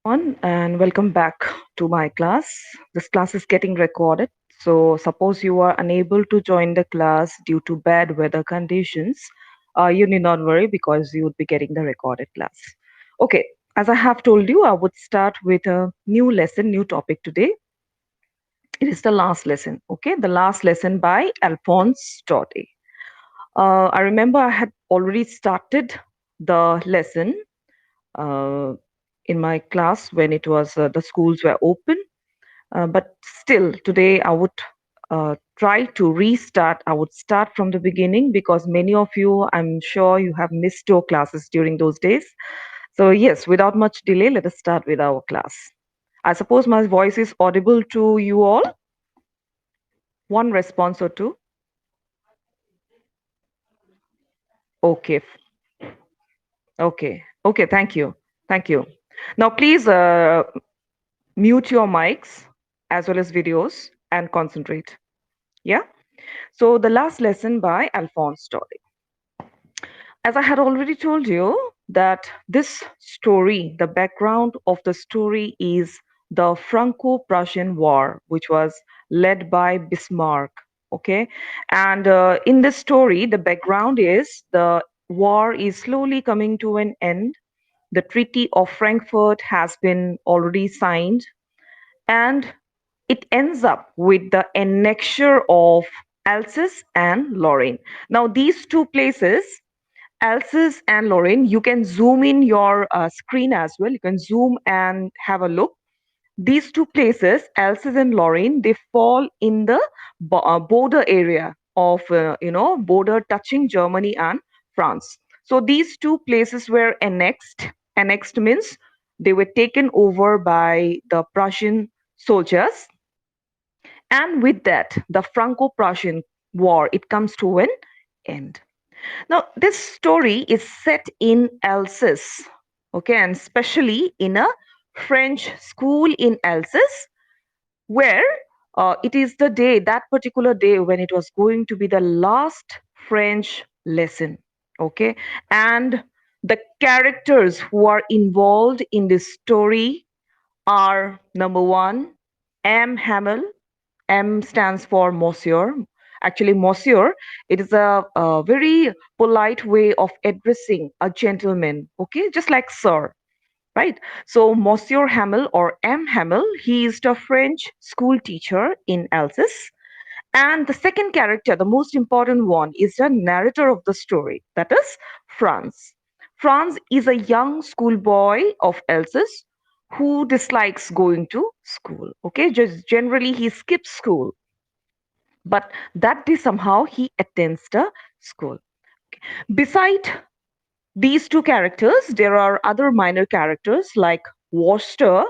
and welcome back to my class. This class is getting recorded. So, suppose you are unable to join the class due to bad weather conditions, you need not worry because you would be getting the recorded class. Okay, as I have told you, I would start with a new lesson, new topic today. It is the last lesson, okay? The last lesson by Alphonse Daudet. I remember I had already started the lesson uh, in my class when it was the schools were open. But still, today I would try to restart. I would start from the beginning because many of you, I'm sure, you have missed your classes during those days. So, yes, without much delay, let us start with our class. I suppose my voice is audible to you all. One response or two. Okay, okay. Thank you. Thank you. Now, please mute your mics as well as videos and concentrate. Yeah. So, the last lesson by Alphonse Daudet. As I had already told you, that this story, the background of the story is the Franco Prussian War, which was led by Bismarck. Okay. And in this story, the background is the war is slowly coming to an end. The Treaty of Frankfurt has been already signed, and it ends up with the annexure of Alsace and Lorraine. Now, these two places, Alsace and Lorraine, you can zoom in your screen as well. You can zoom and have a look. These two places, Alsace and Lorraine, they fall in the border area of, border touching Germany and France. So these two places were annexed. Annexed means they were taken over by the Prussian soldiers, and with that, the Franco-Prussian War, it comes to an end. Now, this story is set in Alsace, okay, and especially in a French school in Alsace, where it is the day, that particular day, when it was going to be the last French lesson, okay, and the characters who are involved in this story are number one, M. Hamel. M stands for Monsieur. Actually, Monsieur, it is a very polite way of addressing a gentleman, okay, just like Sir, right? So, Monsieur Hamel or M. Hamel, he is the French school teacher in Alsace. And the second character, the most important one, is the narrator of the story, that is Franz. Franz is a young schoolboy of Alsace who dislikes going to school. Okay, just generally he skips school, but that day somehow he attends the school. Beside these two characters, there are other minor characters like Worcester,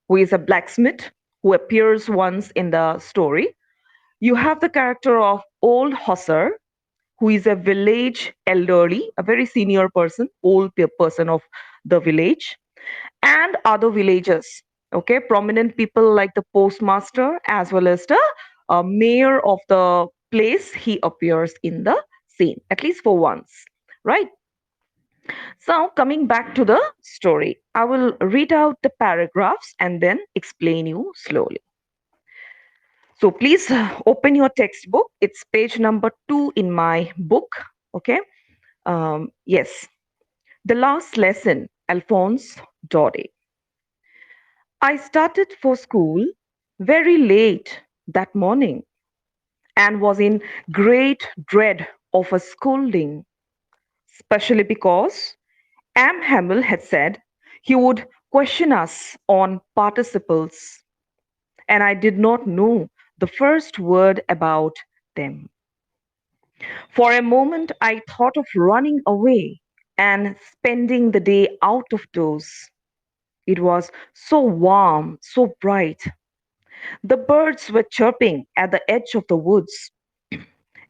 who is a blacksmith who appears once in the story. You have the character of Old Hosser, who is a village elderly, a very senior person, person of the village, and other villagers. Okay, prominent people like the postmaster as well as the mayor of the place. He appears in the scene, at least for once, right? So, coming back to the story, I will read out the paragraphs and then explain you slowly. So, please open your textbook. It's page number 2 in my book. Okay. Yes. The last lesson, Alphonse Daudet. I started for school very late that morning and was in great dread of a scolding, especially because M. Hamill had said he would question us on participles, and I did not know the first word about them. For a moment, I thought of running away and spending the day out of doors. It was so warm, so bright. The birds were chirping at the edge of the woods,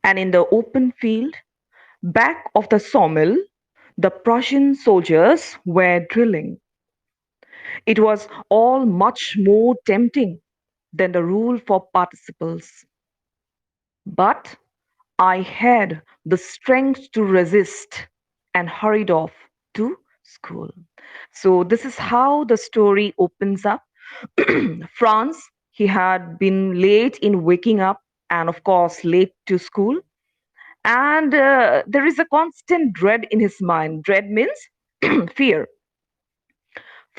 and in the open field, back of the sawmill, the Prussian soldiers were drilling. It was all much more tempting than the rule for participles. But I had the strength to resist and hurried off to school. So this is how the story opens up. Franz, he had been late in waking up and, of course, late to school. And there is a constant dread in his mind. Dread means fear.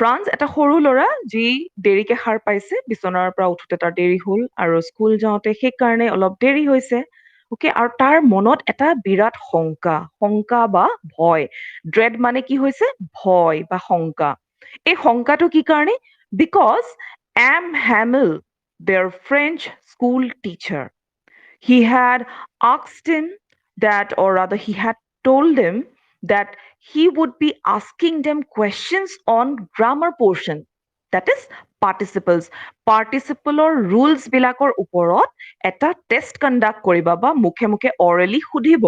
France এটা সৰু ল'ৰা যি দেৰিকে সাৰ পাইছে, বিচনাৰ পৰা উঠোতে তাৰ দেৰি হ'ল আৰু স্কুল যাওঁতে সেইকাৰণে অলপ দেৰি হৈছে। অ'কে, আৰু তাৰ মনত এটা বিৰাট শংকা বা ভয়। ড্ৰেড মানে কি হৈছে? ভয় বা শংকা। এই শংকাটো কি কাৰণে? Because M Hamel, their French school teacher, he had asked him that, or rather, he had told them that he would be asking them questions on grammar portion. That is participles. Participleৰ rules বিলাকৰ ওপৰত এটা test conduct কৰিবা বা মুখে মুখে orally সুধিব.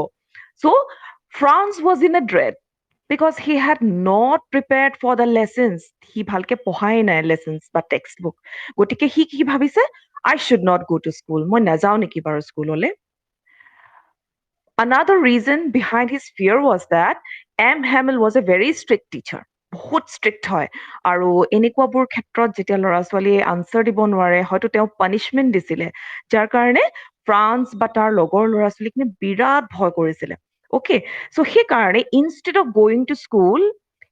So France was in a dread because he had not prepared for the lessons. সি ভালকে পঢ়াই নাই lessons বা textbook. গতিকে সি কি ভাবিছে? I should not go to school. মই নাযাওঁ নেকি বাৰু স্কুললৈ? Another reason behind his fear was that M. Hamill was a very strict teacher. বহুত ষ্ট্ৰিক্ট হয় আৰু এনেকুৱাবোৰ ক্ষেত্ৰত যেতিয়া ল'ৰা ছোৱালীয়ে আনচাৰ দিব নোৱাৰে, হয়তো তেওঁ পানিচমেণ্ট দিছিলে, যাৰ কাৰণে ফ্ৰান্স বা তাৰ লগৰ ল'ৰা ছোৱালীখিনি বিৰাট ভয় কৰিছিলে। অ'কে, চ' সেইকাৰণে instead of going to school,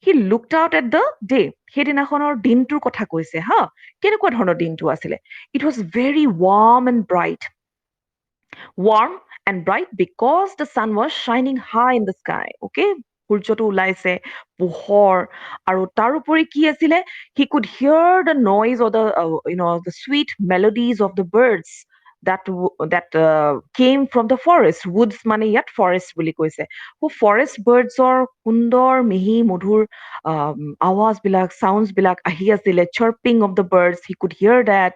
he looked out at the day. সেইদিনাখনৰ দিনটোৰ কথা কৈছে হা। কেনেকুৱা ধৰণৰ দিনটো আছিলে? It was very warm and bright. warm and bright because the sun was shining high in the sky. Okay, সূৰ্যটো ওলাইছে, পোহৰ, আৰু তাৰোপৰি কি আছিলে? He could hear the noise or the sweet melodies of the birds that came from the forest. Woods মানে ইয়াত forest বুলি কৈছে। forest birdsৰ সুন্দৰ মিহি মধুৰ আৱাজ বিলাক, sounds বিলাক আহি আছিলে, chirping of the birds, he could hear that.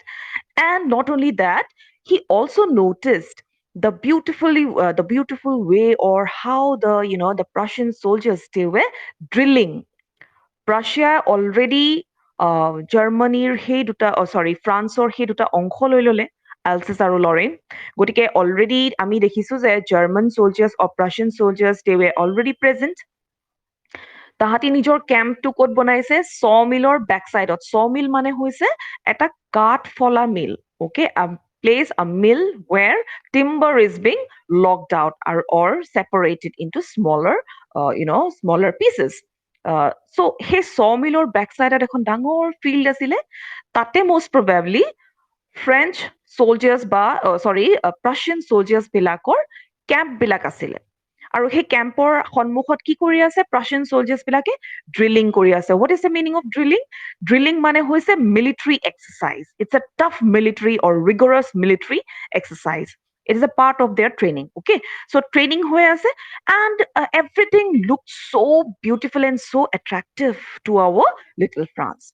And not only that, he also noticed the beautiful way, or how the Prussian soldiers, they were drilling. Prussia already জাৰ্মানীৰ সেই দুটা ফ্ৰান্সৰ সেই দুটা অংশ লৈ ললে, আলছেছ আৰু লৰেইন। গতিকে অলৰেডি আমি দেখিছো যে German soldiers or Prussian soldiers, they were already present. তাহাঁতি নিজৰ কেম্পটো ক'ত বনাইছে? ছ মিলৰ বেক চাইডত। ছ মিল মানে হৈছে এটা কাঠ ফলা mill. Okay, place, a mill where timber is being logged out or separated into smaller pieces. So সেই ছ মিলৰ বেক চাইডত এখন ডাঙৰ ফিল্ড আছিলে। তাতে most probably ফ্ৰেঞ্চ soldiers বা Prussian soldiers বিলাকৰ কেম্প বিলাক আছিলে। আৰু সেই কেম্পৰ সন্মুখত কি কৰি আছে? Prussian soldiers বিলাকে ড্ৰিলিং কৰি আছে। What is the meaning of drilling? Drilling মানে হৈছে military exercise. It's a tough military or rigorous military exercise. It is a part of their training. Okay, so training হৈ আছে, and everything looked so beautiful and so attractive to our little France.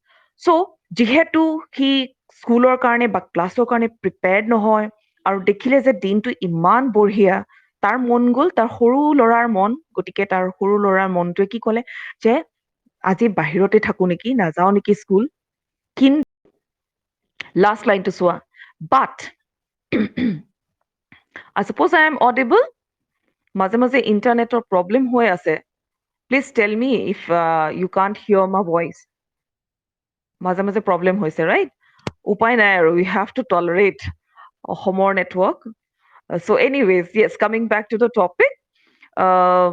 So যিহেতু C স্কুলৰ কাৰণে বা ক্লাছৰ কাৰণে prepared নহয়, আৰু দেখিলে যে দিনটো ইমান বঢ়িয়া, তাৰ মন গ'ল, তাৰ সৰু ল'ৰাৰ মন। গতিকে তাৰ সৰু ল'ৰাৰ মনটোৱে কি ক'লে যে আজি বাহিৰতে থাকো নেকি, নাযাওঁ নেকি স্কুল। কিন্তু লাষ্ট লাইনটো চোৱা, but I suppose I am audible. মাজে মাজে ইণ্টাৰনেটৰ প্ৰব্লেম হৈ আছে। Please tell me if you can't hear my voice. মাজে মাজে প্ৰব্লেম হৈছে, ৰাইট? উপায় নাই আৰু, we have to tolerate অসমৰ network. So anyways, yes, coming back to the topic, uh,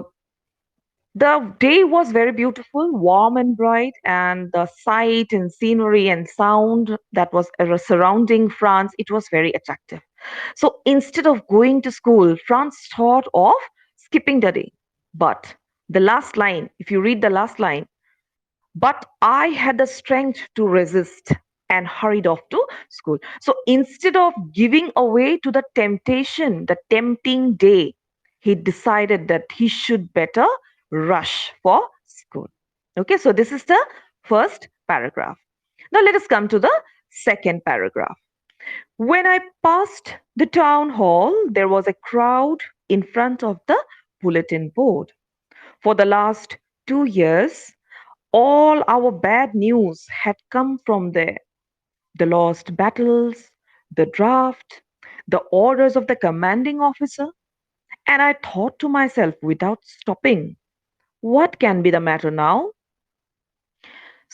the day was very beautiful, warm and bright, and the sight and scenery and sound that was surrounding France, it was very attractive. So instead of going to school, France thought of skipping the day. But the last line, if you read the last line, but I had the strength to resist and hurried off to school. So instead of giving away to the temptation, the tempting day, he decided that he should better rush for school. Okay, so this is the first paragraph. Now let us come to the second paragraph. When I passed the town hall, there was a crowd in front of the bulletin board. For the last 2 years, all our bad news had come from there. The lost battles, the draft, the orders of the commanding officer. And I thought to myself without stopping, what can be the matter now?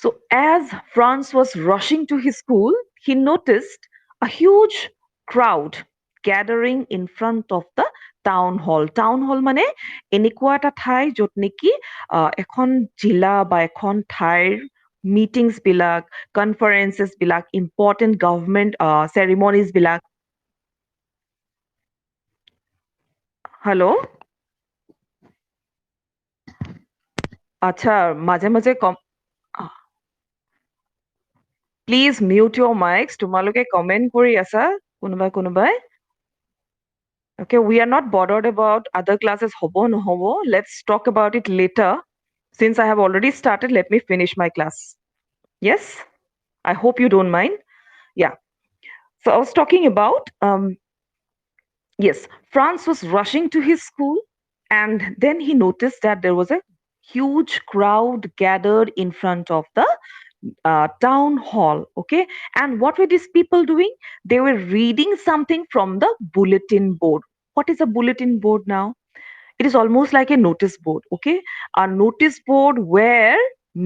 So, as Franz was rushing to his school, he noticed a huge crowd gathering in front of the town hall town hall মানে এনেকুৱা এটা ঠাই য'ত নেকি এখন জিলা বা এখন ঠাইৰ মিটিংছ বিলাক কনফাৰেন্সেছ বিলাক ইম্পৰ্টেণ্ট গভৰ্ণমেণ্ট চেৰিমনিজ বিলাক হেল্ল' আচ্ছা মাজে মাজে কম প্লিজ মিউট ইউৰ মাইকছ তোমালোকে কমেণ্ট কৰি আছা কোনোবাই কোনোবাই Okay, we are not bothered about other classes hobo no hobo. Let's talk about it later. Since I have already started, let me finish my class. Yes, I hope you don't mind. Yeah. So I was talking about yes, Franz was rushing to his school, and then he noticed that there was a huge crowd gathered in front of the town hall. Okay, and what were these people doing? They were reading something from the bulletin board. What is a bulletin board now? It is almost like a notice board. Okay, a notice board where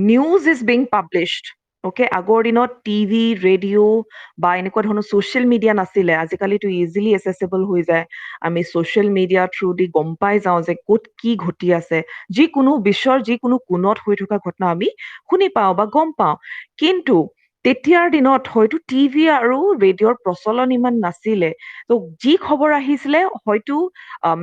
news is being published. Okay, আগৰ দিনত TV radio' বা এনেকুৱা ধৰণৰ social media নাছিলে, আজিকালিতো easily এচেচেবল হৈ যায়। আমি ছ'চিয়েল মিডিয়া থ্ৰু দি গম পাই যাওঁ যে ক'ত কি ঘটি আছে, যিকোনো বিশ্বৰ যিকোনো কোণত হৈ থকা ঘটনা আমি শুনি পাওঁ বা গম পাওঁ। কিন্তু তেতিয়াৰ দিনত হয়তো টিভি আৰু ৰেডিঅ'ৰ প্ৰচলন ইমান নাছিলে। ত' যি খবৰ আহিছিলে হয়তো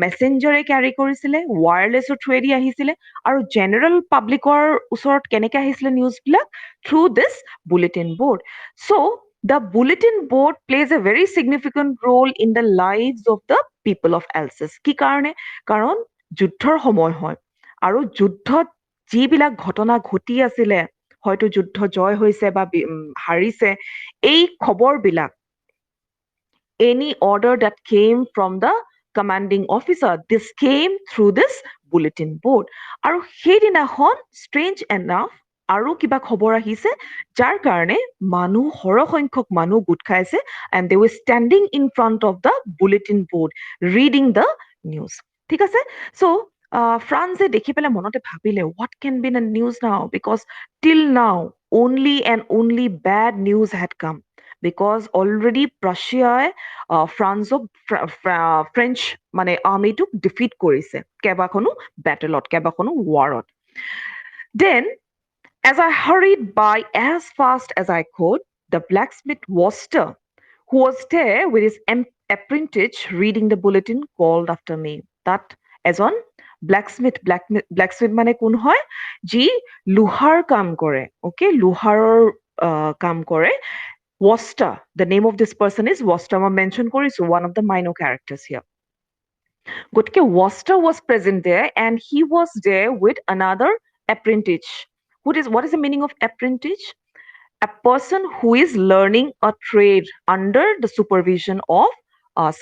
মেছেঞ্জাৰে কেৰি কৰিছিলে, ৱায়াৰলেছৰ থ্ৰুৱেদি আহিছিলে, আৰু জেনেৰেল পাব্লিকৰ ওচৰত কেনেকে আহিছিলে নিউজবিলাক? Through this bulletin board. So' the bulletin board plays a very significant role in the lives of the people of Alsace. কি কাৰণে? কাৰণ যুদ্ধৰ সময় হয় আৰু যুদ্ধত যিবিলাক ঘটনা ঘটি আছিলে, হয়তো যুদ্ধ জয় হৈছে বা হাৰিছে, এই খবৰবিলাক any order that came from the commanding officer. This came through this bulletin board. আৰু সেইদিনাখন strange enough আৰু কিবা খবৰ আহিছে যাৰ কাৰণে মানুহ সৰহসংখ্যক মানুহ গোট খাইছে and they were standing in front of the bulletin board reading the news. ঠিক আছে? So ফ্ৰান্সে দেখি পেলাই মনতে ভাবিলে what can be the news now, because till now only and only bad news had come, because already Prussia ফ্ৰান্সক French মানে আৰ্মিটোক ডিফিট কৰিছে কেইবাখনো বেটেলত কেইবাখনো ৱাৰত। Then as I hurried by as fast as I could, the blacksmith Worcester, who was there with his apprentice reading the bulletin, called after me. That এজন blacksmith মানে কোন হয়? যি লোহাৰ কাম কৰে, okay, লোহাৰৰ কাম কৰে। Worcester, the name of this person is Worcester. I mentioned Korisu, one of the minor characters here. Gotke Worcester was present there, and he was there with another apprentice. What is the meaning of apprentice? A person who is learning a trade under the supervision of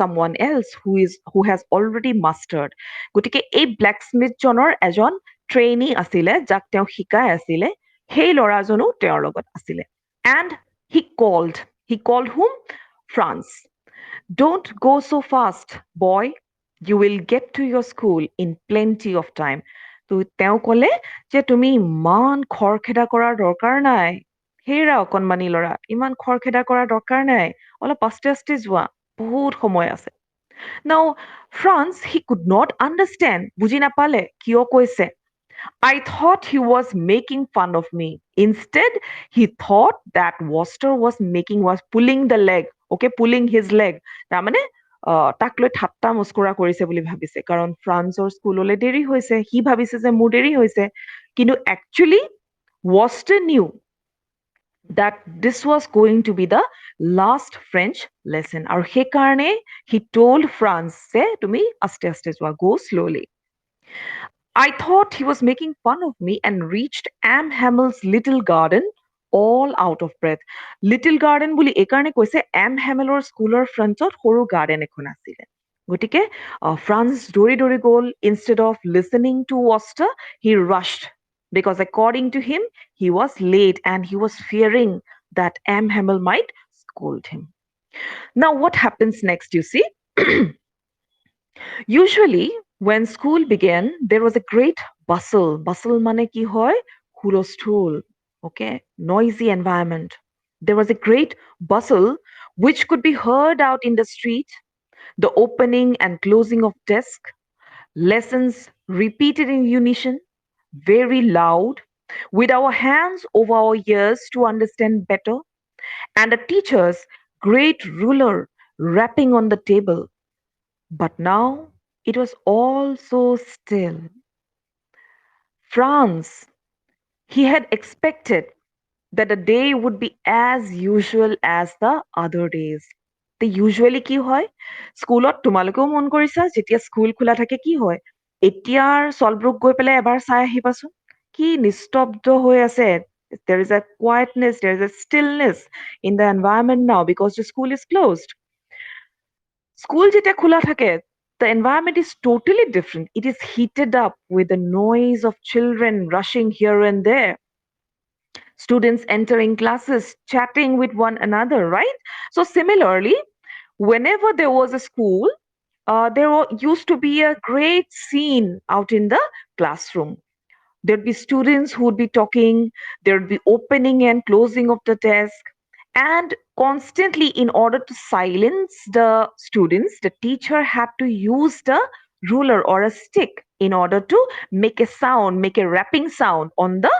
someone else who has already mastered. গতিকে এই ব্লেকস্মিথ জনৰ এজন trainee আছিলে যাক তেওঁ শিকাই আছিলে, সেই ল'ৰাজনো তেওঁৰ লগত আছিলে। And he called whom? Franz. Don't go so fast, boy. You will get to your school in plenty of time. তো তেওঁ ক'লে যে তুমি ইমান খৰখেদা কৰাৰ দৰকাৰ নাই, হেৰা অকণমানি ল'ৰা, ইমান খৰখেদা কৰাৰ দৰকাৰ নাই, অলপ আস্তে আস্তে যোৱা, বহুত সময় আছে। Now, Franz, he could not understand, বুজি নাপালে কিয় কৈছে। I thought he was making fun of me. Instead, he thought that Worcester was pulling the leg, okay, pulling his leg. তাৰমানে তাক লৈ ঠাট্টা মস্কৰা কৰিছে বুলি ভাবিছে, কাৰণ ফ্ৰান্সৰ স্কুললৈ দেৰি হৈছে, সি ভাবিছে যে মোৰ দেৰি হৈছে, কিন্তু actually Worcester knew that this was going to be the last French lesson. আৰু সেইকাৰণে he told France যে তুমি আস্তে আস্তে যোৱা, go slowly. I thought he was making fun of me and reached Am Hamel's little garden all out of breath. Little garden বুলি এইকাৰণে কৈছে Am Hamelৰ স্কুলৰ ফ্ৰণ্টত সৰু গাৰ্ডেন এখন আছিলে। গতিকে ফ্ৰান্স দৌৰি দৌৰি গ'ল। Instead of listening to Worcester, he rushed, because according to him, he was late and he was fearing that Am Hamel might scold him. Now, what happens next, you see? Usually, when school began, there was a great bustle. Bustle মানে কি হয়? হুলস্থুল। Okay, noisy environment. There was a great bustle which could be heard out in the street, the opening and closing of desk, lessons repeated in unison, very loud, with our hands over our ears to understand better, and a teacher's great ruler rapping on the table. But now it was all so still. France, he had expected that the day would be as usual as the other days. তে usually কি হয় স্কুলত তোমালোকেও মন কৰিছা যেতিয়া school খোলা থাকে কি হয় এতিয়াৰ চলব্ৰুক গৈ পেলাই এবাৰ চাই আহিবাচোন কি নিস্তব্ধ হৈ আছে. There is a quietness, there is a stillness in the environment now because the school is closed. School যেতিয়া খোলা থাকে, the environment is totally different. It is heated up with the noise of children rushing here and there, students entering classes, chatting with one another, right? So, similarly, whenever there was a school, used to be a great scene out in the classroom. There'd be students who would be talking, there'd be opening and closing of the desk, and constantly, in order to silence the students, the teacher had to use the ruler or a stick in order to make a sound, make a rapping sound on the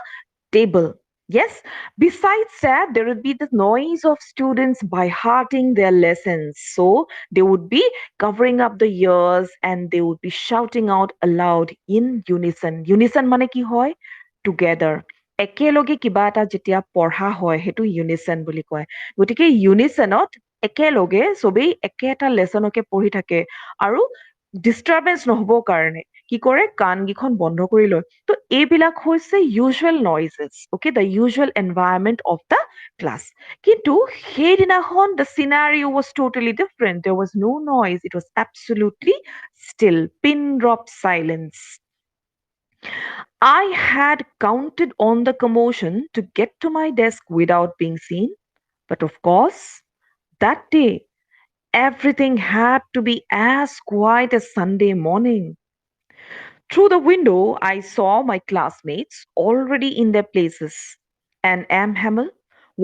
table. Yes, besides that, there would be the noise of students by hearting their lessons. So they would be covering up the ears and they would be shouting out aloud in unison. Unison মানে কি হয়? Together. একেলগে কিবা এটা যেতিয়া পঢ়া হয় সেইটো ইউনিচন বুলি কয় গতিকে ইউনিচনত একেলগে চবেই একেটা লেচনকে পঢ়ি থাকে আৰু ডিষ্টাৰবেন্স নহ'বৰ কাৰণে কি কৰে কাণকেইখন বন্ধ কৰি লয় তো এইবিলাক হৈছে usual noises okay the usual environment of the class কিন্তু সেইদিনাখন the scenario was totally different there was no noise it was absolutely still pin drop silence. I had counted on the commotion to get to my desk without being seen, but of course, that day everything had to be as quiet as Sunday morning. Through the window, I saw my classmates already in their places, and M. Hamel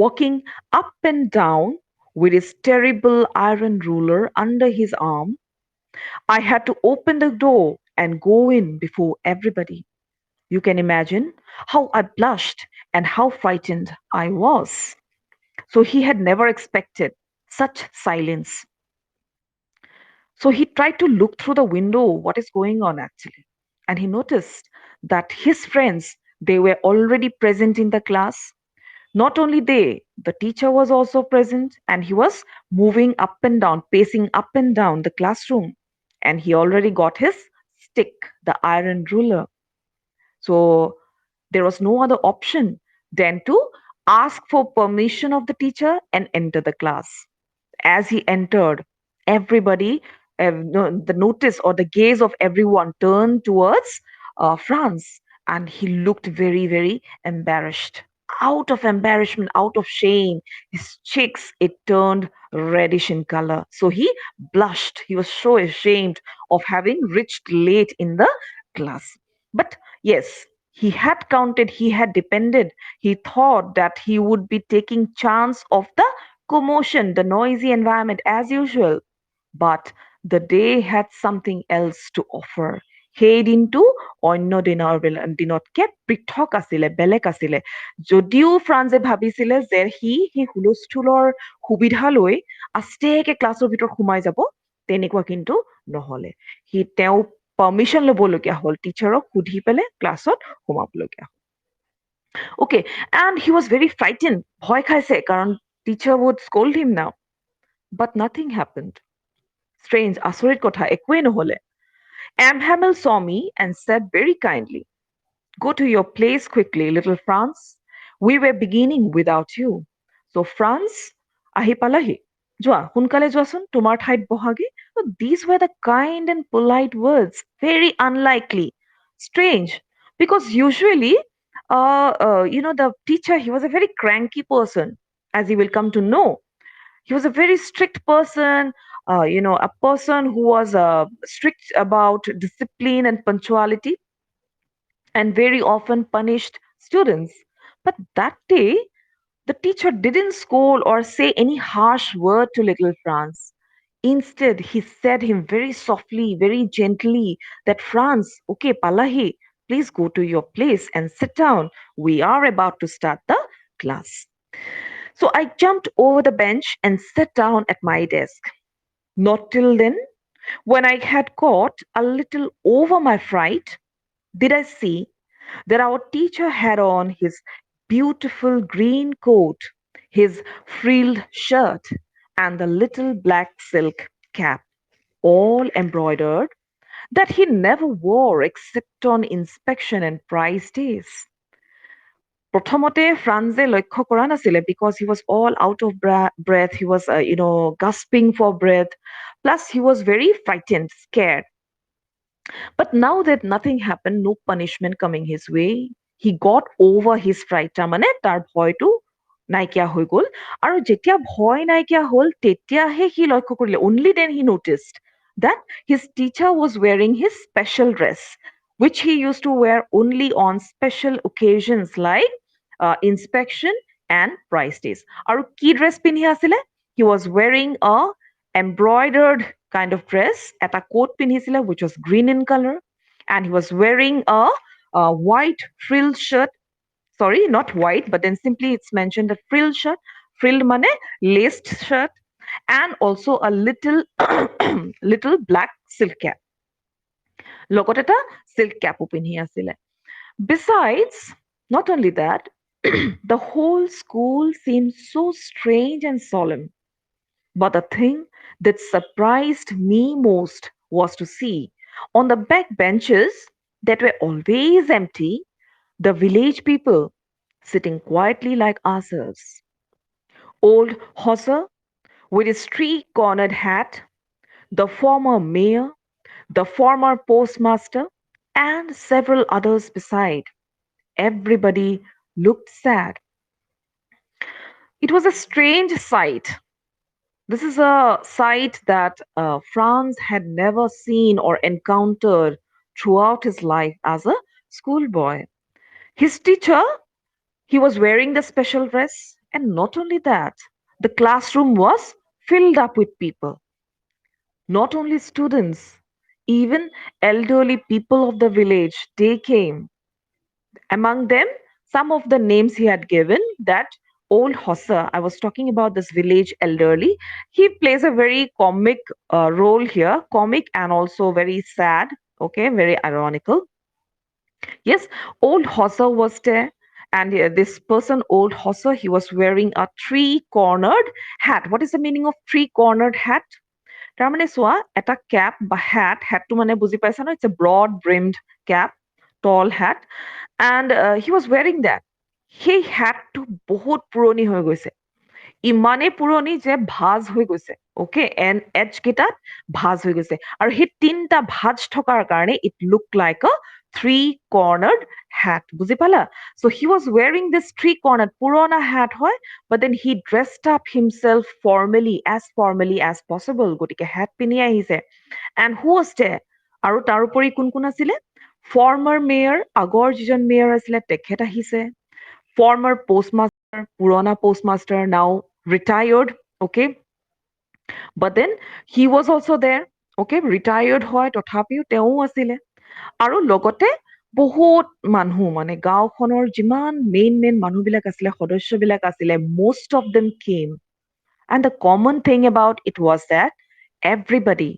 walking up and down with his terrible iron ruler under his arm. I had to open the door and go in before everybody. You can imagine how I blushed and how frightened I was. So he had never expected such silence. So he tried to look through the window what is going on actually. And he noticed that his friends they were already present in the class. Not only they, the teacher was also present and he was moving up and down, pacing up and down the classroom. And he already got his stick, the iron ruler. So there was no other option than to ask for permission of the teacher and enter the class. As he entered, everybody, the notice or the gaze of everyone turned towards France, and he looked very, very embarrassed. Out of embarrassment, out of shame, his cheeks it turned reddish in color. So he blushed. He was so ashamed of having reached late in the class. But yes, he had counted, he had depended. He thought that he would be taking chance of the commotion, the noisy environment as usual. But the day had something else to offer. সেই দিনটো অন্য দিনতকে পৃথক আছিলে বেলেগ আছিলে যদিও ফ্ৰান্সে ভাবিছিলে যে সি হুলস্থুলৰ সুবিধা লৈ আষ্টেকে ক্লাছৰ ভিতৰত সোমাই যাব তেনেকুৱা কিন্তু নহলে তেওঁ পাৰ্মিশ্যন ল'বলগীয়া হ'ল টিচাৰক সুধি পেলাই ক্লাছত সোমাবলগীয়া হ'ল okay and he was very frightened ভয় খাইছে কাৰণ teacher would scold him now but nothing happened. Strange, আচৰিত কথা একোৱেই নহলে. M. Hamel saw me and said very kindly, go to your place quickly, little Franz. We were beginning without you. So Franz, আহি পালাহি. যোৱা, সোনকালে যোৱাচোন, তোমাৰ ঠাইত বহাগে. So these were the kind and polite words, very unlikely. Strange, because usually, the teacher, he was a very cranky person, as you will come to know. He was a very strict person, a person who was strict about discipline and punctuality and very often punished students. But that day, the teacher didn't scold or say any harsh word to little Franz. Instead, he said him very softly, very gently, that Franz, okay, Palahi, please go to your place and sit down. We are about to start the class. So I jumped over the bench and sat down at my desk. Not till then, when I had got a little over my fright, did I see that our teacher had on his beautiful green coat, his frilled shirt, and the little black silk cap, all embroidered, that he never wore except on inspection and prize days. প্ৰথমতে ফ্ৰান্সে লক্ষ্য কৰা নাছিলে because he was all out of breath. He was, gasping for breath. Plus, he was very frightened, scared. But now that nothing happened, no punishment coming his way, he got over his fright. তাৰমানে তাৰ ভয়টো নাইকিয়া হৈ গ'ল আৰু যেতিয়া ভয় নাইকিয়া হ'ল তেতিয়াহে সি লক্ষ্য কৰিলে. Only then he noticed that his teacher was wearing his special dress, which he used to wear only on special occasions like inspection and prize days. আৰু কি dress পিন্ধি আছিলে? He was wearing a embroidered kind of dress, এটা coat পিন্ধিছিলে which was green in color, and he was wearing a white frilled shirt. Sorry, not white, but then simply it's mentioned that frilled shirt. Frilled mane laced shirt, and also a little little black silk cap. লগত এটা silk cap পিন্ধি আছিলে. Besides, not only that, the whole school seemed so strange and solemn. But the thing that surprised me most was to see on the back benches that were always empty the village people sitting quietly like ourselves. Old Hosser with his three cornered hat, the former mayor, the former postmaster, and several others beside. Everybody looked sad. It was a strange sight. This is a sight that Franz had never seen or encountered throughout his life as a schoolboy. His teacher, he was wearing the special dress, and not only that, the classroom was filled up with people. Not only students, even elderly people of the village, they came. Among them, some of the names he had given, that old Hossa, I was talking about this village elderly. He plays a very comic role here, comic and also very sad, okay, very ironical. Yes, old Hossa was there. And this person, old Hossa, he was wearing a three-cornered hat. What is the meaning of three-cornered hat? তাৰমানে চোৱা এটা cap বা hatটো মানে বুজি পাইছা ন? It's a broad brimmed cap, tall hat, and he was wearing that. সেই hatটো বহুত পুৰণি হৈ গৈছে, ইমানেই পুৰণি যে ভাঁজ হৈ গৈছে, অ'কে, এণ্ড এডজ কেইটাত ভাঁজ হৈ গৈছে, আৰু সেই তিনিটা ভাঁজ থকাৰ কাৰণে it look like a three cornered hat. বুজি পালা? So he was wearing this three cornered পুৰণা hat হয়, but then he dressed up himself formally as possible. গতিকে hat পিন্ধি আহিছে. And who was there? আৰু তাৰোপৰি কোন কোন আছিলে? Former mayor, আগৰ যিজন মেয়ৰ আছিলে তেখেত আহিছে. Former postmaster, purana postmaster, now retired, okay, but then he was also there, okay, retired হয় তথাপিও তেওঁ আছিলে, আৰু লগতে বহুত মানুহ, মানে গাঁওখনৰ যিমান মেইন মানুহবিলাক আছিলে, সদস্যবিলাক আছিলে, most of them came, and the common thing about it was that everybody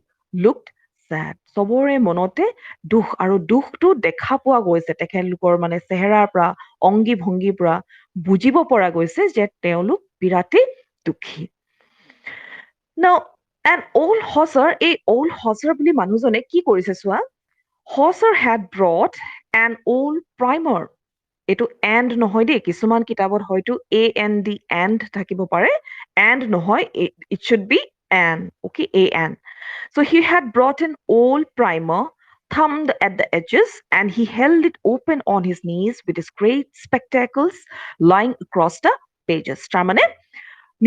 looked sad. চবৰে মনতে দুখ, আৰু দুখটো দেখা পোৱা গৈছে তেখেতলোকৰ মানে চেহেৰাৰ পৰা, অংগী ভংগীৰ পৰা বুজিব পৰা গৈছে যে তেওঁলোক বিৰাটেই দুখী. Now, an old hosser, এই old hosser বুলি মানুহজনে কি কৰিছে চোৱা, Hosser had brought an old primer. এইটো and নহয় দেই, কিছুমান কিতাপত হয়তো and and থাকিব পাৰে, and নহয়, it should be an, okay, an. So he had brought an old primer, thumbed at the edges, and he held it open on his knees with his great spectacles lying across the pages. তাৰমানে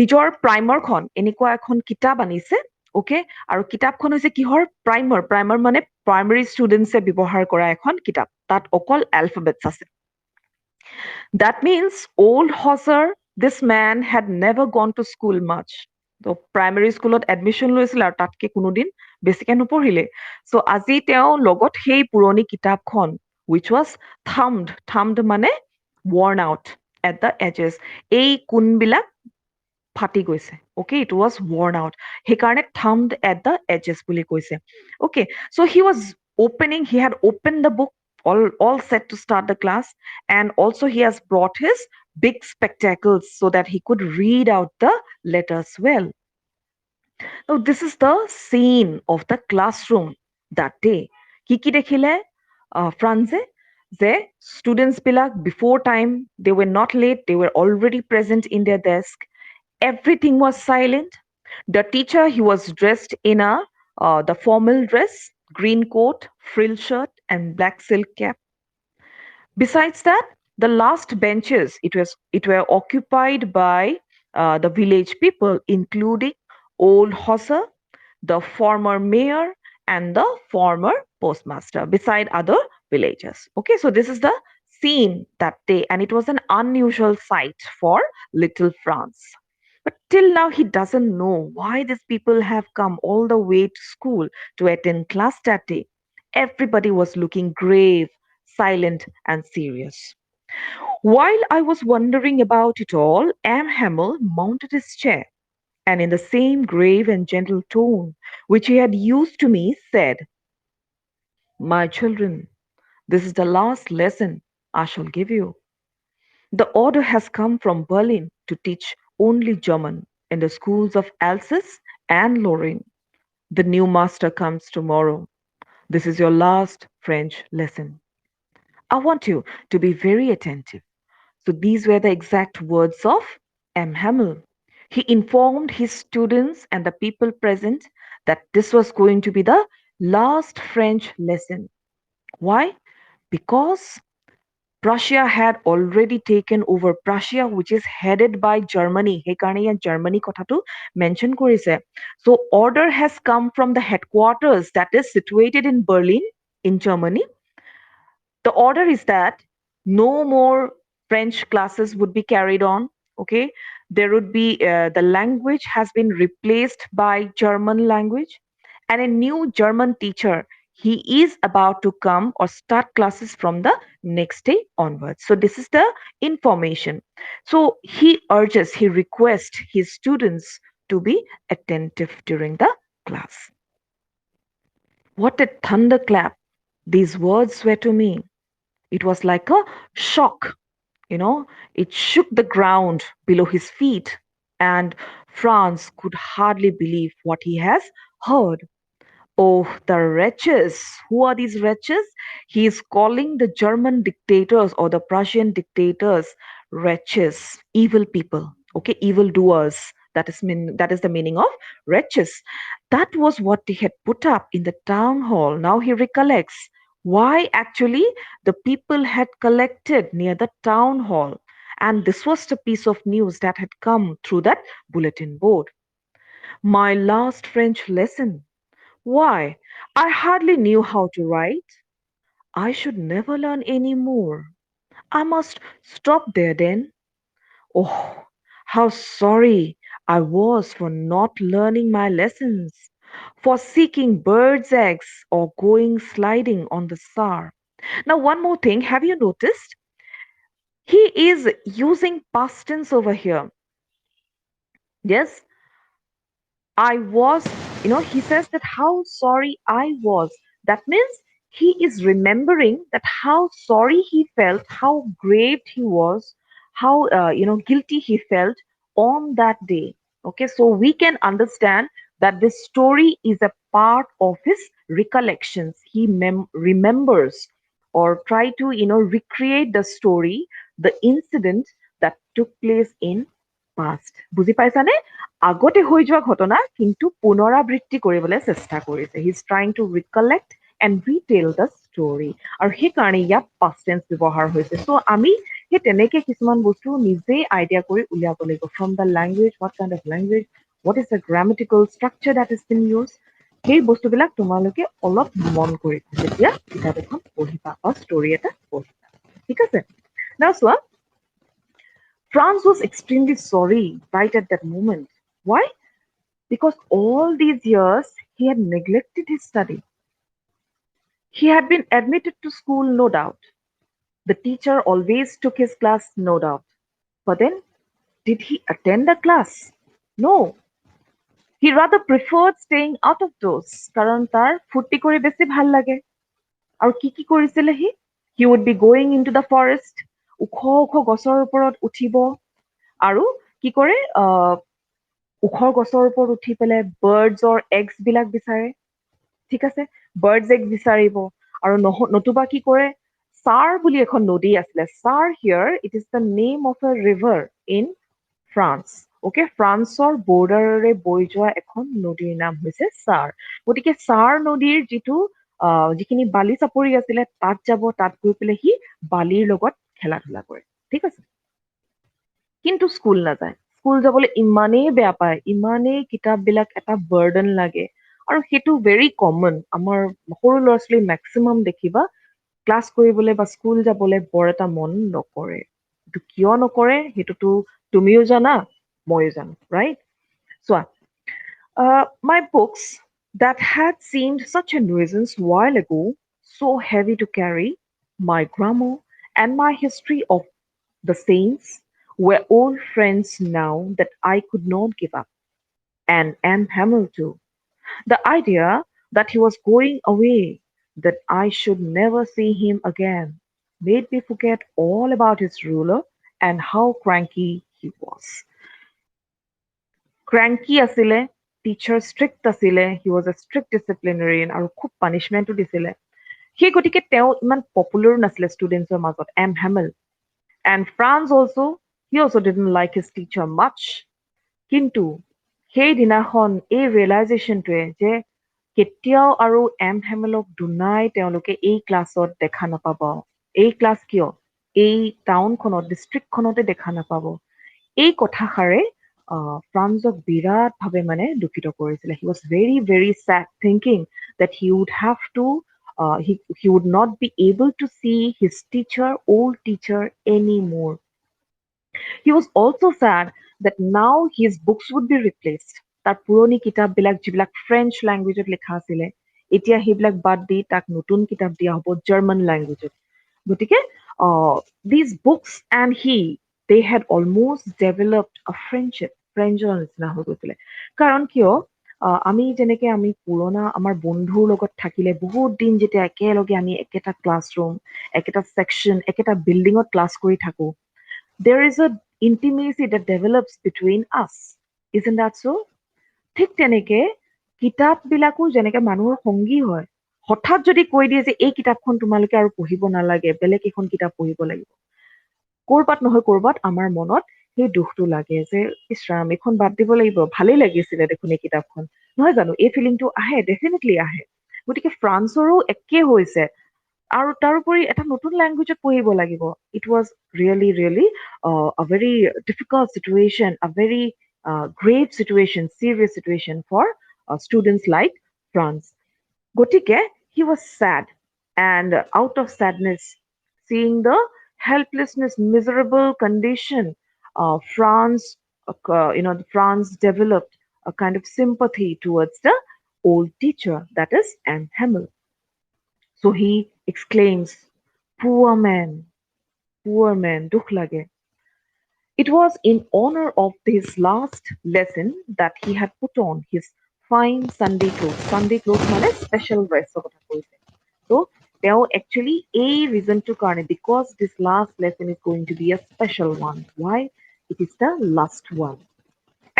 নিজৰ প্ৰাইমাৰখন এনেকুৱা এখন কিতাপ আনিছে, okay, আৰু কিতাপখন হৈছে কিহৰ? প্ৰাইমাৰ মানে প্ৰাইমাৰী ষ্টুডেণ্টছে ব্যৱহাৰ কৰা এখন কিতাপ, তাত অকল এলফাবেটছ আছে। That means old Hosser, this man had never gone to school much. তো প্ৰাইমেৰী স্কুলত এডমিশ্যন লৈছিল আৰু তাতকে কোনোদিন বেছিকে নপঢ়িলে চ' আজি তেওঁ লগত সেই পুৰণি কিতাপখন which was thumbed মানে worn out at the edges এই কোণবিলাক ফাটি গৈছে okay it was worn out সেইকাৰণে thumbed at the edges বুলি কৈছে okay so he had opened the book all set to start the class and also he has brought his big spectacles so that he could read out the letters well. Now this is the scene of the classroom that day কি দেখিলে ফ্ৰান্সে যে students black before time they were not late they were already present in their desk. Everything was silent. The teacher, he was dressed in the formal dress, green coat, frill shirt, and black silk cap. Besides that, the last benches it were occupied by the village people, including old Hosser, the former mayor, and the former postmaster, beside other villagers. Okay, so this is the scene that day, and it was an unusual sight for little France. But till now, he doesn't know why these people have come all the way to school to attend class that day. Everybody was looking grave, silent, and serious. While I was wondering about it all, M. Hamel mounted his chair and, in the same grave and gentle tone which he had used to me, said, "My children, this is the last lesson I shall give you. The order has come from Berlin to teach only German in the schools of Alsace and Lorraine. The new master comes tomorrow. This is your last French lesson. I want you to be very attentive." So these were the exact words of M. Hamel. He informed his students and the people present that this was going to be the last French lesson. Why? Because Prussia had already taken over Prussia, which is headed by Germany. সেইকাৰণে ইয়াত Germany কথাটো mention কৰিছে. So order has come from the headquarters that is situated in Berlin, in Germany. The order is that no more French classes would be carried on. Okay, there would be the language has been replaced by German language, and a new German teacher. He is about to come or start classes from the next day onwards. So this is the information. So he requests his students to be attentive during the class. What a thunderclap these words were to me. It was like a shock, it shook the ground below his feet, and Franz could hardly believe what he has heard. Oh, the wretches! Who are these wretches? He is calling the German dictators or the Prussian dictators wretches, evil people, okay, evil doers. That is the meaning of wretches. That was what they had put up in the town hall. Now he recollects why actually the people had collected near the town hall. And this was the piece of news that had come through that bulletin board. My last French lesson. Why, I hardly knew how to write. I should never learn any more. I must stop there then. Oh, how sorry I was for not learning my lessons, for seeking birds' eggs or going sliding on the Saar. Now, one more thing, have you noticed? He is using past tense over here. Yes, I was, he says that how sorry I was. That means he is remembering that how sorry he felt, how grieved he was, how, guilty he felt on that day. Okay, so we can understand that this story is a part of his recollections. He remembers or try to, recreate the story, the incident that took place in past. বুজি পাইছানে? আগতে হৈ যোৱা ঘটনা কিন্তু পুনৰাবৃত্তি কৰিবলৈ চেষ্টা কৰিছে. He is trying to recollect and retell the story. আৰু সেইকাৰণে ইয়াত past tense ব্যৱহাৰ হৈছে. So আমি সেই তেনেকে কিছুমান বস্তু নিজেই আইডিয়া কৰি উলিয়াব লাগিব. From the language, what kind of language, what is the grammatical structure that has been used, সেই বস্তুবিলাক তোমালোকে অলপ মন কৰি যেতিয়া কিতাপ এখন পঢ়িবা বা ষ্টৰী এটা পঢ়িবা. ঠিক আছে? Now, Swa, Franz was extremely sorry right at that moment. Why? Because all these years he had neglected his study. He had been admitted to school, no doubt. The teacher always took his class, no doubt. But then, did he attend a class? No. He rather preferred staying out of doors কাৰণ তাৰ ফূৰ্তি কৰি বেছি ভাল লাগে। আৰু কি কৰিছিলে C? He would be going into the forest, ওখ ওখ গছৰ ওপৰত উঠিব আৰু কি কৰে ওখ গছৰ ওপৰত উঠি পেলাই বাৰ্ডছৰ এগছ বিলাক বিচাৰে। ঠিক আছে, বাৰ্ডছ এগ বিচাৰিব আৰু নতুবা কি কৰে ছাৰ বুলি এখন নদী আছিলে। Sir here it is the name of a river in France. Okay, ফ্ৰান্সৰ বৰ্ডাৰেৰে বৈ যোৱা এখন নদীৰ নাম হৈছে ছাৰ। গতিকে ছাৰ নদীৰ যিখিনি বালি চাপৰি আছিলে তাত যাব, তাত গৈ পেলাই সি বালিৰ লগত খেলা ধূলা কৰে। ঠিক আছে, কিন্তু স্কুল নাযায়। স্কুল যাবলৈ ইমানেই বেয়া পায়, ইমানেই কিতাপবিলাক এটা বাৰ্ডেন লাগে। আৰু সেইটো ভেৰি কমন। আমাৰ সৰু ল'ৰা ছোৱালী মেক্সিমাম দেখিবা ক্লাছ কৰিবলৈ বা স্কুল যাবলৈ বৰ এটা মন নকৰে। এইটো কিয় নকৰে সেইটোতো তুমিও জানা, ময়ো জানো, ৰাইট? চোৱা, my books that had seemed such a nuisance while ago, so heavy to carry, my grammar and my history of the saints were old friends now that I could not give up. And M. Hamel too. The idea that he was going away, that I should never see him again, made me forget all about his ruler and how cranky he was. Cranky আছিলে, teacher strict আছিলে, he was a strict ডিচিপ্লিনাৰিয়ান আৰু খুব পানিছমেণ্টো দিছিলে। সেই গতিকে তেওঁ ইমান পপুলাৰো নাছিলে ষ্টুডেণ্টছৰ মাজত, M Hamel. And Franz also' he also' didn't like his teacher much. কিন্তু সেইদিনাখন এই ৰিয়েলাইজেশ্যনটোৱে যে কেতিয়াও আৰু এম হেমেলক দুনাই তেওঁলোকে এই ক্লাছত দেখা নাপাব। এই ক্লাছ কিয়? এই টাউনখনত, ডিষ্ট্ৰিক্টখনতে দেখা নাপাব। এই কথাষাৰে ফ্ৰান্সক বিৰাটভাৱে মানে দুখিত কৰিছিলে। He was very very said thinking that he would have to he would not be able to see his teacher, old teacher anymore. He was also sad that now his books would be replaced. তাৰ পুৰণি কিতাপবিলাক যিবিলাক French লেংগুৱেজত লিখা আছিলে, এতিয়া সেইবিলাক বাদ দি তাক নতুন কিতাপ দিয়া হ'ব জাৰ্মান লেংগুৱেজত। গতিকে these books and he, they had almost developed a friendship, ফ্ৰেণ্ডৰ নিচিনা হৈ গৈছিলে। কাৰণ কিয় আমি পুৰণা আমাৰ বন্ধুৰ লগত থাকিলে বহুত দিন যেতিয়া একেলগে আমি একেটা ক্লাছৰুম, একেটা ছেকশ্যন, একেটা বিল্ডিঙত ক্লাছ কৰি থাকো, there is a intimacy that develops between us. Isn't that so? ঠিক তেনেকে কিতাপবিলাকো যেনেকে মানুহৰ সংগী হয়, হঠাৎ যদি কৈ দিয়ে যে এই কিতাপখন তোমালোকে আৰু পঢ়িব নালাগে, বেলেগ এখন কিতাপ পঢ়িব লাগিব, ক'ৰবাত নহয় ক'ৰবাত আমাৰ মনত সেই দুখটো লাগে যে ইছ ৰাম, এইখন বাদ দিব লাগিব, ভালেই লাগিছিলে দেখোন এই কিতাপখন, নহয় জানো? এই ফিলিংটো আহে, ডেফিনেটলি আহে। গতিকে ফ্ৰান্সৰো একে হৈছে। আৰু তাৰোপৰি এটা নতুন লেংগুৱেজত পঢ়িব লাগিব। It was really really a very difficult situation, a very grave situation, serious situation for students like France. গতিকে he was sad, and out of sadness, seeing the helplessness, miserable condition, France developed a kind of sympathy towards the old teacher, that is Anne Hamel. So he exclaims, poor man, dukh lage. It was in honor of his last lesson that he had put on his fine Sunday clothes. Sunday clothes মানে special dress ৰ কথা কৈছে। So তেওঁ actually এই reasonটোৰ কাৰণে, because this last lesson is going to be a special one. Why? It is the last one.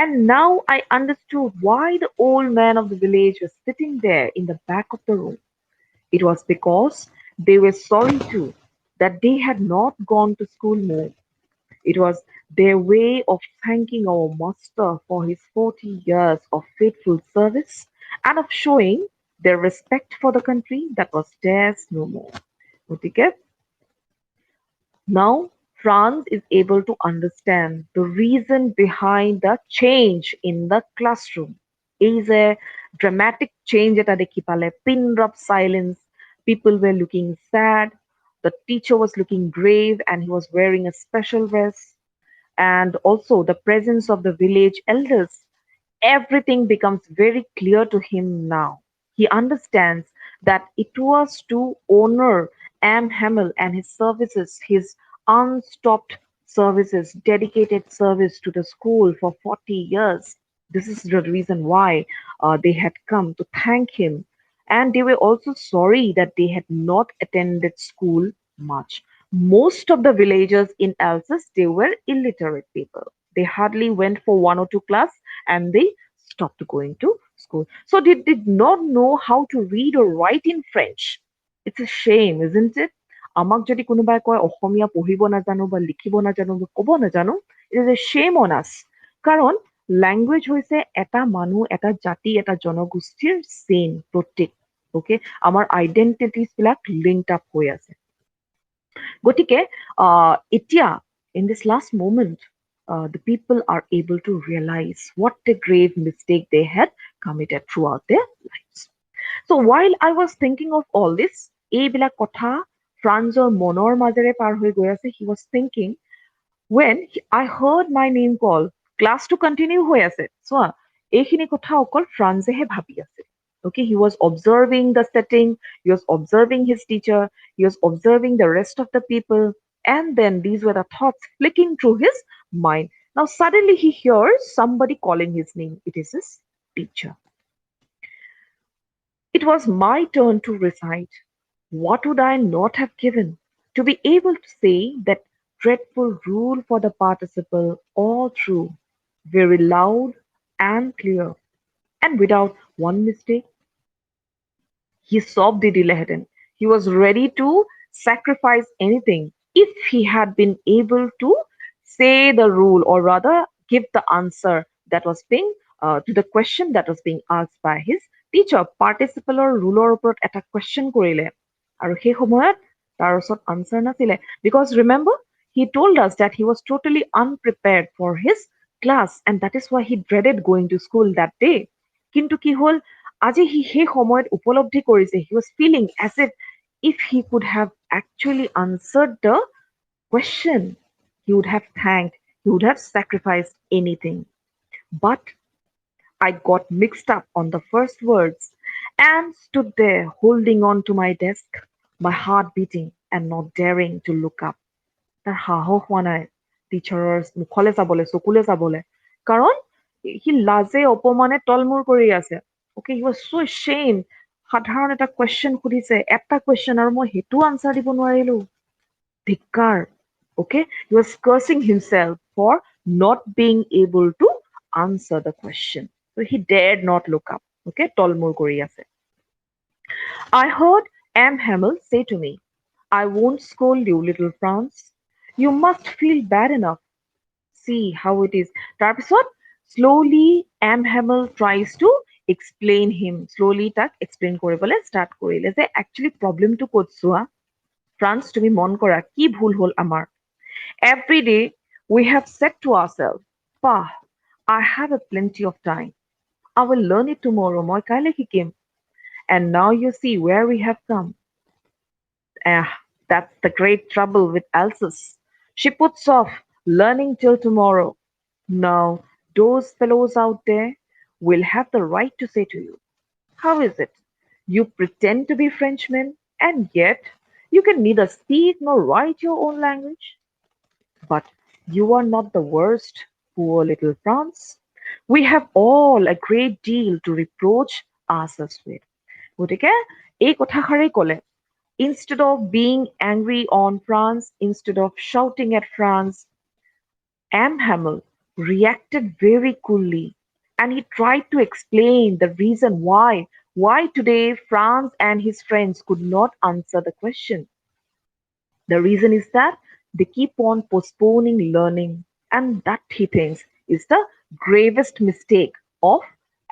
And now I understood why the old man of the village was sitting there in the back of the room. It was because they were sorry too that they had not gone to school more. It was their way of thanking our master for his 40 years of faithful service and of showing their respect for the country that was theirs no more. গতিকে now France is able to understand the reason behind the change in the classroom. এই যে dramatic change এটা দেখি পালে, pin drop silence, people were looking sad, The teacher was looking grave and he was wearing a special dress. And also the presence of the village elders. Everything becomes very clear to him now. He understands that it was to honor Am Hamel and his services, his unstopped services, dedicated service to the school for 40 years. This is the reason why they had come to thank him. And they were also sorry that they had not attended school much. Most of the villagers in Alsace, they were illiterate people. They hardly went for one or two class and they stopped going to school. So they did not know how to read or write in French. It's a shame, isn't it? আমাক যদি কোনোবাই কয় অসমীয়া পঢ়িব নাজানো বা লিখিব নাজানো বা ক'ব নাজানো, it is a shame on us. কাৰণ লেংগুৱেজ হৈছে এটা মানুহ, এটা জাতি, এটা জনগোষ্ঠীৰ চেইন, প্ৰতীক। অ'কে, আমাৰ আইডেণ্টিটিজ বিলাক লিংকড আপ হৈ আছে। গতিকে এতিয়া in this last moment, the people are able to realize what a grave mistake they had committed throughout their lives. So while I was thinking of all this, এইবিলাক কথা ফ্ৰান্সৰ মনৰ মাজেৰে পাৰ হৈ গৈ আছে, he was thinking when I heard my name call, ক্লাছটো কণ্টিনিউ হৈ আছে। চোৱা, এইখিনি কথা অকল ফ্ৰান্সেহে ভাবি আছে। Okay, he was observing the setting, he was observing his teacher, he was observing the rest of the people, and then these were the thoughts flicking through his mind. Now suddenly he hears somebody calling his name. It is his teacher. It was my turn to recite. What would I not have given to be able to say that dreadful rule for the participle all through, very loud and clear, and without one mistake? He sobbed the Dilehead. He was ready to sacrifice anything if he had been able to say the rule, or rather give the answer that was being to the question that was being asked by his teacher. Participle ruler ওপৰত এটা question কৰিলে আৰু সেই সময়ত তাৰ ওচৰত answer নাছিলে, because remember he told us that he was totally unprepared for his class and that is why he dreaded going to school that day. কিন্তু কি হ'ল, আজি সি সেই সময়ত উপলব্ধি কৰিছে, he was feeling as if he could have actually answered the question, he would have thanked, he would have sacrificed anything. But I got mixed up on the first words and stood there holding on to my desk, my heart beating and not daring to look up. তাৰ সাহস হোৱা নাই টিচাৰৰ মুখলৈ চাবলৈ, চকুলৈ চাবলৈ, কাৰণ C লাজে অপমানে তলমূৰ কৰি আছে। Okay, he was so ashamed. সাধাৰণ এটা কুৱেশ্যন সুধিছে, এটা কুৱেশ্যন, আৰু মই সেইটো আনচাৰ দিব নোৱাৰিলো। ধিক্কাৰ। Okay, he was cursing himself for not being able to answer the question. So he dared not look up. Okay, তলমূৰ কৰি আছে। I heard Am Hamel say to me, I won't scold you, little Franz. You must feel bad enough. See how it is. তাৰপিছত slowly Am Hamel tries to explain him. Slowly তাক explain কৰিবলৈ start কৰিলে যে actually problemটো ক'ত চোৱা। France, তুমি মন কৰা কি ভুল হ'ল আমাৰ। Every day we have said to ourselves, Pah, I have a plenty of time. I will learn it tomorrow. মই কাইলৈ শিকিম। And now you see where we have come. That's the great trouble with Alsace. She puts off learning till tomorrow. Now, those fellows out there will have the right to say to you, how is it? You pretend to be Frenchmen, and yet you can neither speak nor write your own language. But you are not the worst, poor little France. We have all a great deal to reproach ourselves with. গতিকে এই কথাষাৰেই ক'লে, instead of being angry on France, instead of shouting at France, Am Hamel reacted very coolly and he tried to explain the reason why today France and his friends could not answer the question. The reason is that they keep on postponing learning, and that he thinks is the gravest mistake of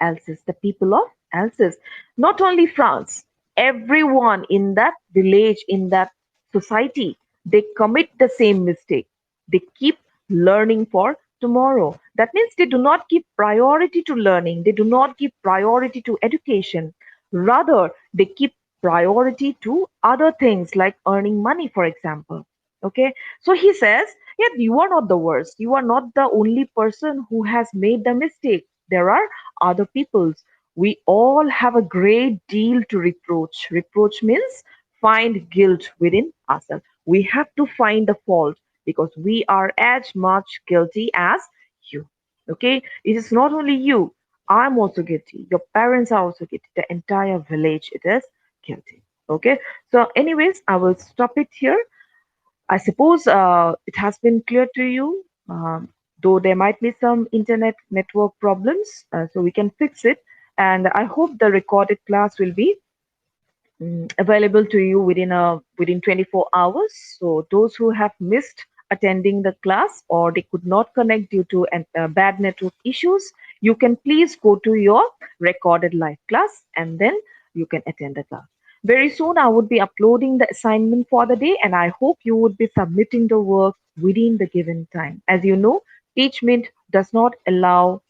Alsace, the people of Alsace. Not only France, everyone in that village, in that society, they commit the same mistake. They keep learning for tomorrow. That means they do not give priority to learning, they do not give priority to education. Rather, they keep priority to other things like earning money, for example. Okay, so he says, yeah, you are not the worst, you are not the only person who has made the mistake. There are other peoples. We all have a great deal to reproach. Reproach means find guilt within ourselves. We have to find the fault because we are as much guilty as you. Okay, it is not only you. I'm also guilty. Your parents are also guilty. The entire village it is guilty. Okay. So, anyways, I will stop it here. I suppose it has been clear to you, though there might be some internet network problems, so we can fix it. And I hope the recorded class will be available to you within 24 hours. So those who have missed attending the class or they could not connect due to bad network issues, you can please go to your recorded live class and then you can attend the class. Very soon I would be uploading the assignment for the day and I hope you would be submitting the work within the given time. As you know, Teachmint does not allow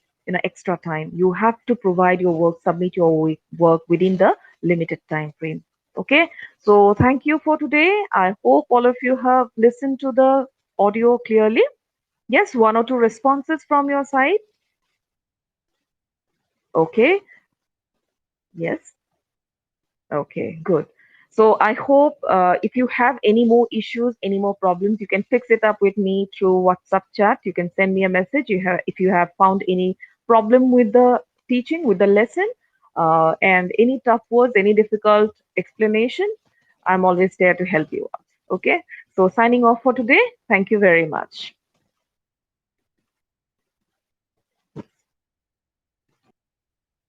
extra time. You have to provide your work, submit your work within the limited time frame. Okay, so thank you for today. I hope all of you have listened to the audio clearly. Yes, one or two responses from your side. Okay, yes. Okay, good. So I hope if you have any more issues, any more problems, you can fix it up with me through WhatsApp chat. You can send me a message. If you have found any problem with the teaching, with the lesson, and any tough words, any difficult explanation, I'm always there to help you out. Okay. So signing off for today. Thank you very much.